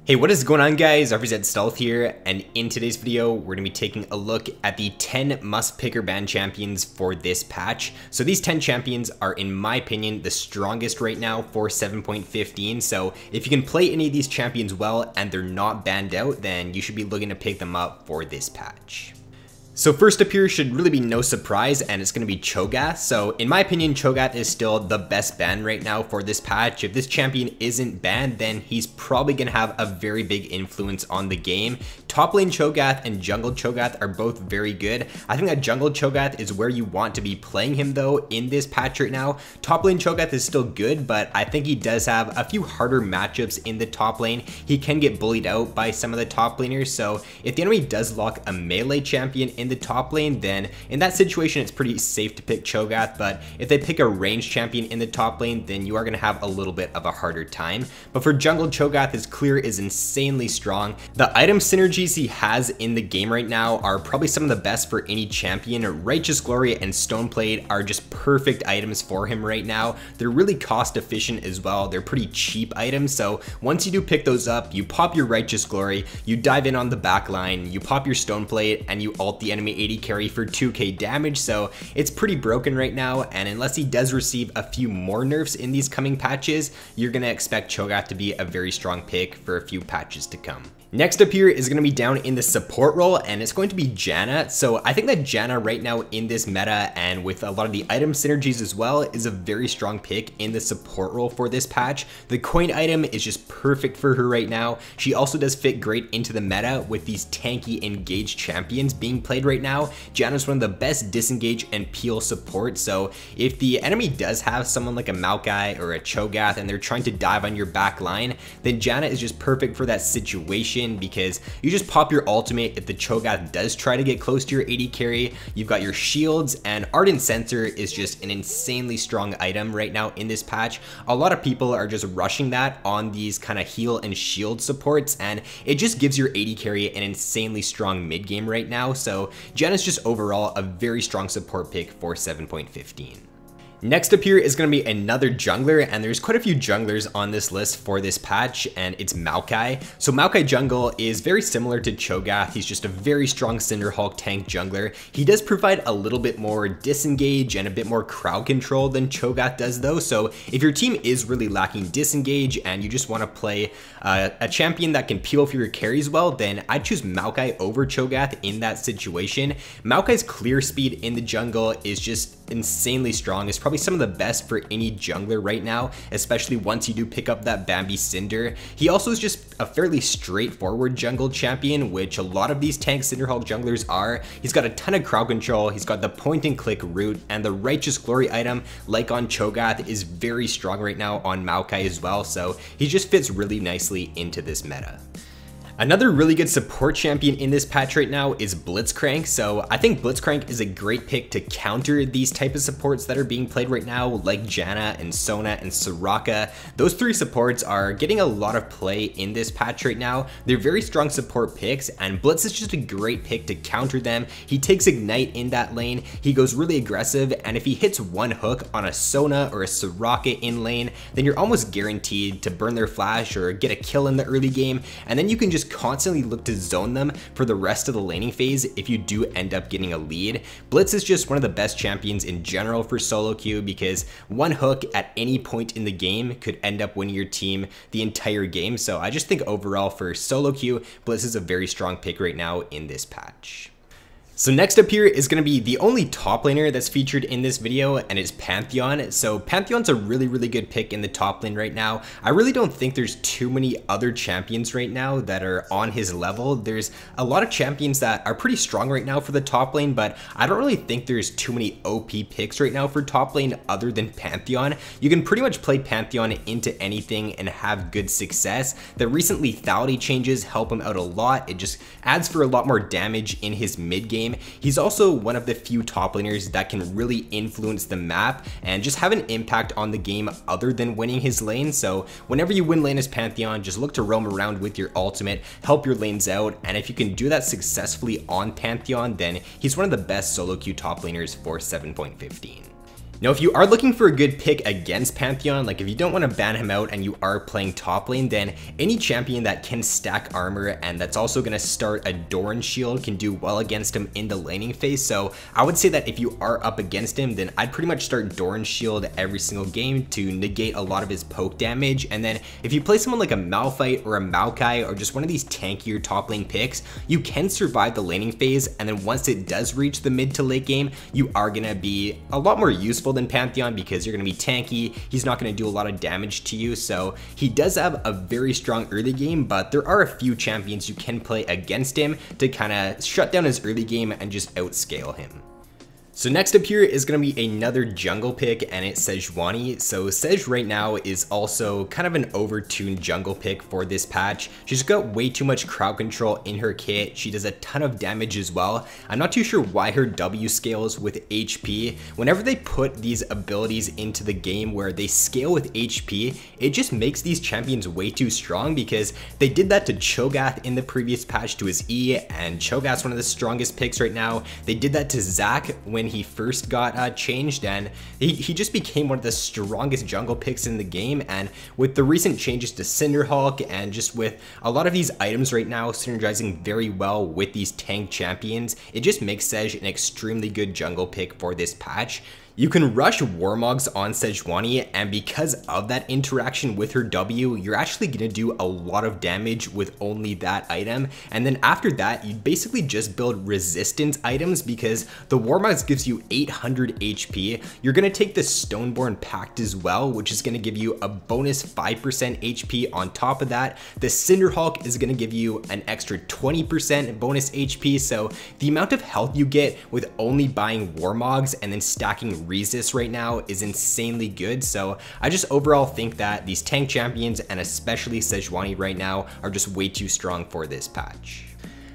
Hey, what is going on guys? RvzStealth here, and in today's video, we're going to be taking a look at the 10 must-pick or ban champions for this patch. So these 10 champions are, in my opinion, the strongest right now for 7.15. So if you can play any of these champions well and they're not banned out, then you should be looking to pick them up for this patch. So first up here should really be no surprise, and it's going to be Cho'gath. So in my opinion, Cho'gath is still the best ban right now for this patch. If this champion isn't banned, then he's probably going to have a very big influence on the game. Top lane Cho'gath and jungle Cho'gath are both very good. I think that jungle Cho'gath is where you want to be playing him though in this patch right now. Top lane Cho'gath is still good, but I think he does have a few harder matchups in the top lane. He can get bullied out by some of the top laners, so if the enemy does lock a melee champion in the top lane, then in that situation it's pretty safe to pick Cho'gath. But if they pick a ranged champion in the top lane, then you are going to have a little bit of a harder time. But for jungle, Cho'gath is clear is insanely strong. The item synergies he has in the game right now are probably some of the best for any champion. Righteous Glory and Stoneplate are just perfect items for him right now. They're really cost efficient as well. They're pretty cheap items, so once you do pick those up, you pop your Righteous Glory, you dive in on the back line, you pop your Stoneplate, and you ult the enemy AD carry for 2k damage. So it's pretty broken right now, and unless he does receive a few more nerfs in these coming patches, you're gonna expect Cho'gath to be a very strong pick for a few patches to come. Next up here is going to be down in the support role, and it's going to be Janna. So I think that Janna right now in this meta, and with a lot of the item synergies as well, is a very strong pick in the support role for this patch. The coin item is just perfect for her right now. She also does fit great into the meta with these tanky engaged champions being played right now. Janna is one of the best disengage and peel support, so if the enemy does have someone like a Maokai or a Cho'gath and they're trying to dive on your back line, then Janna is just perfect for that situation, because you just pop your ultimate if the Cho'gath does try to get close to your AD carry. You've got your shields, and Ardent Sensor is just an insanely strong item right now in this patch. A lot of people are just rushing that on these kind of heal and shield supports, and it just gives your AD carry an insanely strong mid game right now. So Janna's just overall a very strong support pick for 7.15. Next up here is going to be another jungler, and there's quite a few junglers on this list for this patch, and it's Maokai. So Maokai jungle is very similar to Cho'gath. He's just a very strong Cinderhulk tank jungler. He does provide a little bit more disengage and a bit more crowd control than Cho'gath does though. So if your team is really lacking disengage and you just want to play a champion that can peel for your carries well, then I'd choose Maokai over Cho'gath in that situation. Maokai's clear speed in the jungle is just insanely strong. It's probably some of the best for any jungler right now, especially once you do pick up that Bambi Cinder. He also is just a fairly straightforward jungle champion, which a lot of these tank Cinderhulk junglers are. He's got a ton of crowd control, he's got the point and click route, and the Righteous Glory item, like on Cho'gath, is very strong right now on Maokai as well, so he just fits really nicely into this meta. Another really good support champion in this patch right now is Blitzcrank. So I think Blitzcrank is a great pick to counter these type of supports that are being played right now, like Janna and Sona and Soraka. Those three supports are getting a lot of play in this patch right now. They're very strong support picks, and Blitz is just a great pick to counter them. He takes Ignite in that lane, he goes really aggressive, and if he hits one hook on a Sona or a Soraka in lane, then you're almost guaranteed to burn their flash or get a kill in the early game, and then you can just constantly look to zone them for the rest of the laning phase if you do end up getting a lead. Blitz is just one of the best champions in general for solo queue, because one hook at any point in the game could end up winning your team the entire game. So I just think overall for solo queue, Blitz is a very strong pick right now in this patch. So next up here is going to be the only top laner that's featured in this video, and it's Pantheon. So Pantheon's a really good pick in the top lane right now. I really don't think there's too many other champions right now that are on his level. There's a lot of champions that are pretty strong right now for the top lane, but I don't really think there's too many OP picks right now for top lane other than Pantheon. You can pretty much play Pantheon into anything and have good success. The recent lethality changes help him out a lot. It just adds for a lot more damage in his mid game. He's also one of the few top laners that can really influence the map and just have an impact on the game other than winning his lane. So whenever you win lane as Pantheon, just look to roam around with your ultimate, help your lanes out, and if you can do that successfully on Pantheon, then he's one of the best solo queue top laners for 7.15. Now, if you are looking for a good pick against Pantheon, like if you don't want to ban him out and you are playing top lane, then any champion that can stack armor and that's also going to start a Doran shield can do well against him in the laning phase. So I would say that if you are up against him, then I'd pretty much start Doran shield every single game to negate a lot of his poke damage. And then if you play someone like a Malphite or a Maokai or just one of these tankier top lane picks, you can survive the laning phase. And then once it does reach the mid to late game, you are going to be a lot more useful than Pantheon because you're going to be tanky. He's not going to do a lot of damage to you. So he does have a very strong early game, but there are a few champions you can play against him to kind of shut down his early game and just outscale him. So next up here is going to be another jungle pick, and it's Sejuani. So Sej right now is also kind of an overtuned jungle pick for this patch. She's got way too much crowd control in her kit. She does a ton of damage as well. I'm not too sure why her W scales with HP. Whenever they put these abilities into the game where they scale with HP, it just makes these champions way too strong, because they did that to Cho'gath in the previous patch to his E, and Cho'gath's one of the strongest picks right now. They did that to Zac when he first got changed, and he just became one of the strongest jungle picks in the game. And with the recent changes to Cinderhulk and just with a lot of these items right now synergizing very well with these tank champions, it just makes Sej an extremely good jungle pick for this patch. You can rush Warmogs on Sejuani, and because of that interaction with her W, you're actually going to do a lot of damage with only that item. And then after that, you basically just build resistance items, because the Warmogs gives you 800 HP. You're going to take the Stoneborn Pact as well, which is going to give you a bonus 5% HP on top of that. The Cinderhulk is going to give you an extra 20% bonus HP. So the amount of health you get with only buying Warmogs and then stacking RvzStealth right now is insanely good. So I just overall think that these tank champions, and especially Sejuani right now, are just way too strong for this patch.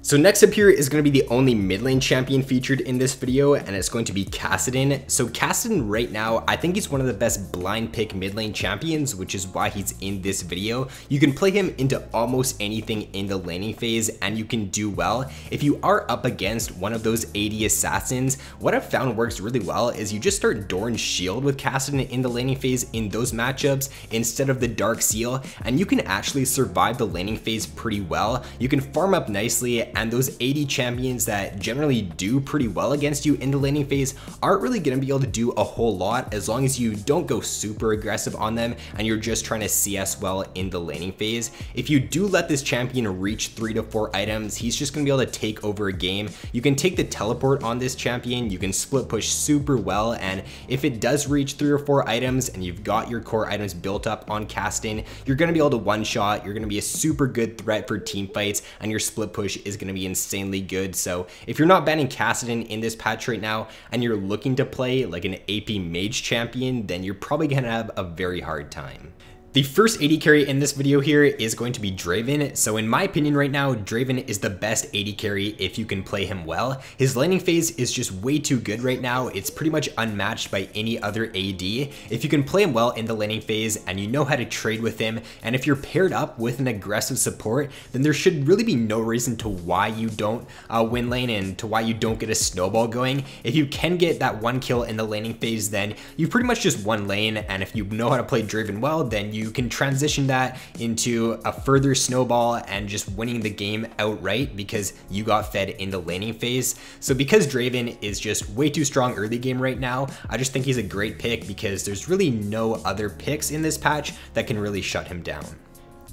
So next up here is going to be the only mid lane champion featured in this video, and it's going to be Kassadin. So Kassadin right now, I think he's one of the best blind pick mid lane champions, which is why he's in this video. You can play him into almost anything in the laning phase and you can do well. If you are up against one of those AD assassins, what I've found works really well is you just start Doran shield with Kassadin in the laning phase in those matchups instead of the Dark Seal, and you can actually survive the laning phase pretty well. You can farm up nicely, and those AD champions that generally do pretty well against you in the laning phase aren't really going to be able to do a whole lot as long as you don't go super aggressive on them and you're just trying to CS well in the laning phase. If you do let this champion reach 3 to 4 items, he's just going to be able to take over a game. You can take the teleport on this champion, you can split push super well, and if it does reach 3 or 4 items and you've got your core items built up on Kassadin, you're going to be able to one shot, you're going to be a super good threat for team fights, and your split push is going to be insanely good. So if you're not banning Kassadin in this patch right now and you're looking to play like an AP mage champion, then you're probably going to have a very hard time. The first AD carry in this video here is going to be Draven. So in my opinion right now, Draven is the best AD carry if you can play him well. His laning phase is just way too good right now. It's pretty much unmatched by any other AD. If you can play him well in the laning phase and you know how to trade with him, and if you're paired up with an aggressive support, then there should really be no reason to why you don't win lane and to why you don't get a snowball going. If you can get that 1 kill in the laning phase, then you pretty much just won lane, and if you know how to play Draven well, then you can transition that into a further snowball and just winning the game outright because you got fed in the laning phase. So because Draven is just way too strong early game right now, I just think he's a great pick because there's really no other picks in this patch that can really shut him down.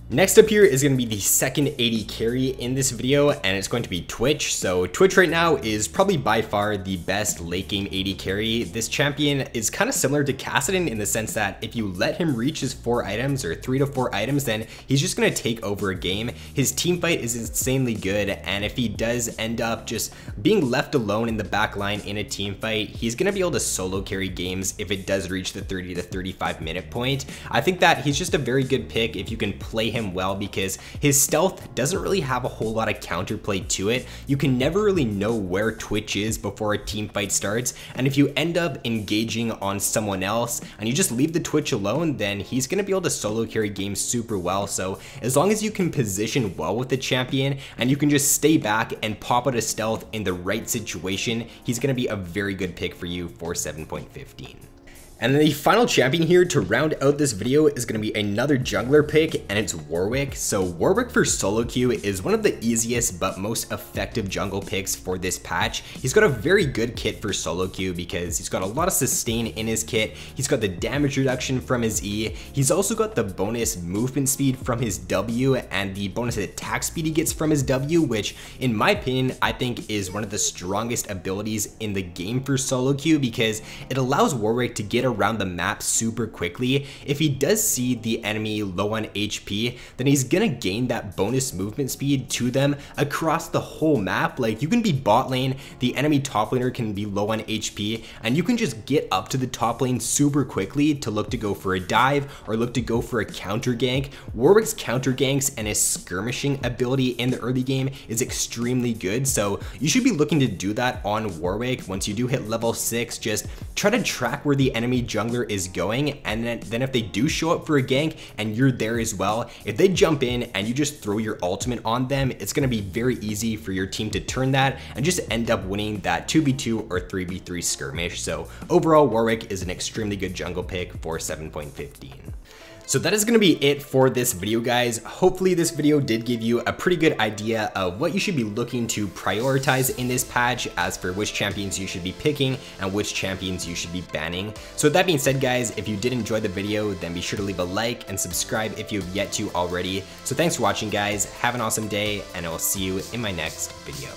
Next up here is going to be the second AD carry in this video, and it's going to be Twitch. So Twitch right now is probably by far the best late game AD carry. This champion is kind of similar to Kassadin in the sense that if you let him reach his 4 items or 3 to 4 items, then he's just going to take over a game. His team fight is insanely good, and if he does end up just being left alone in the back line in a team fight, he's going to be able to solo carry games if it does reach the 30 to 35 minute point. I think that he's just a very good pick if you can play him well because his stealth doesn't really have a whole lot of counterplay to it. You can never really know where Twitch is before a team fight starts, and if you end up engaging on someone else and you just leave the Twitch alone, then he's going to be able to solo carry games super well. So as long as you can position well with the champion and you can just stay back and pop out a stealth in the right situation, he's going to be a very good pick for you for 7.15. And then the final champion here to round out this video is going to be another jungler pick, and it's Warwick. So Warwick for solo queue is one of the easiest but most effective jungle picks for this patch. He's got a very good kit for solo queue because he's got a lot of sustain in his kit. He's got the damage reduction from his E. He's also got the bonus movement speed from his W and the bonus attack speed he gets from his W, which in my opinion, I think is one of the strongest abilities in the game for solo queue because it allows Warwick to get around the map super quickly. If he does see the enemy low on HP, then he's gonna gain that bonus movement speed to them across the whole map. Like, you can be bot lane, the enemy top laner can be low on HP, and you can just get up to the top lane super quickly to look to go for a dive or look to go for a counter gank. Warwick's counter ganks and his skirmishing ability in the early game is extremely good, so you should be looking to do that on Warwick. Once you do hit level 6, just try to track where the enemy jungler is going, and then if they do show up for a gank and you're there as well, if they jump in and you just throw your ultimate on them, it's going to be very easy for your team to turn that and just end up winning that 2v2 or 3v3 skirmish. So overall, Warwick is an extremely good jungle pick for 7.15. So that is going to be it for this video, guys. Hopefully this video did give you a pretty good idea of what you should be looking to prioritize in this patch as for which champions you should be picking and which champions you should be banning. So with that being said, guys, if you did enjoy the video, then be sure to leave a like and subscribe if you have yet to already. So thanks for watching, guys. Have an awesome day, and I will see you in my next video.